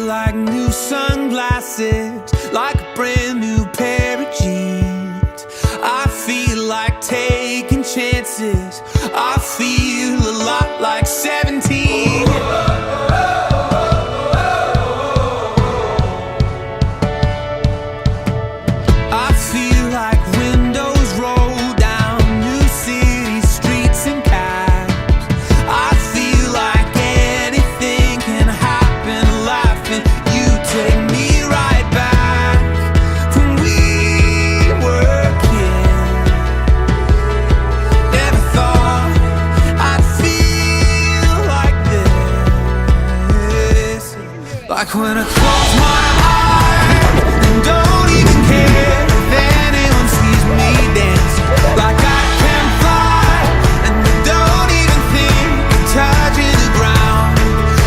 like new sunglasses, like a brand new pair of jeans. I feel like taking chances. I feel a lot like 17. I feel like windows roll down new city streets and cabs. I feel like anything can happen, laughing. You take me right back when we were kids. Never thought I'd feel like this. Like when I close my eyes and don't even care if anyone sees me dancing. Like I can fly and I don't even think of touching the ground.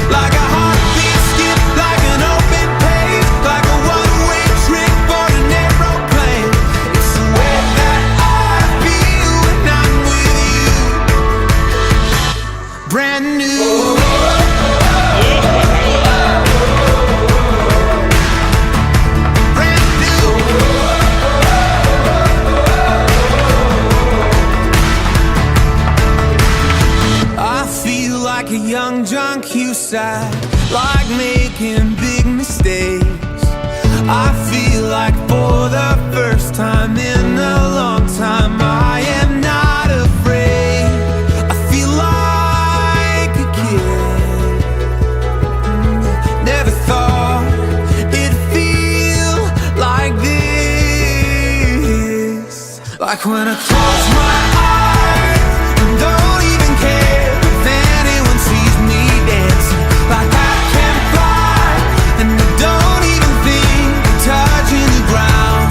Like a heartbeat skip, like an open page, like a one-way trip on an aeroplane. It's the way that I feel when I'm with you. Brand new. Like a young John Cusack, like making big mistakes. I feel like for the first time in a long time I am not afraid. I feel like a kid. Never thought it'd feel like this. Like when I close my eyes and don't even care if anyone sees me dancing. Like I can fly and I don't even think of touching the ground.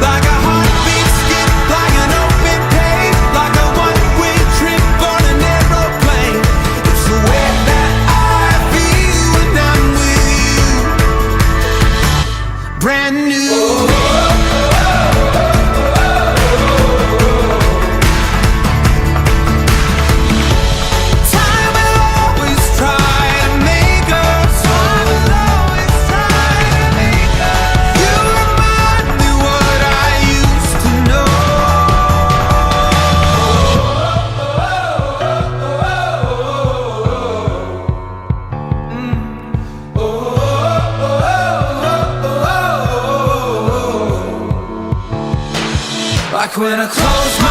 Like a heartbeat skip, like an open page, like a one-way trip on an aeroplane. It's the way that I feel when I'm with you. Brand new. Like when I close my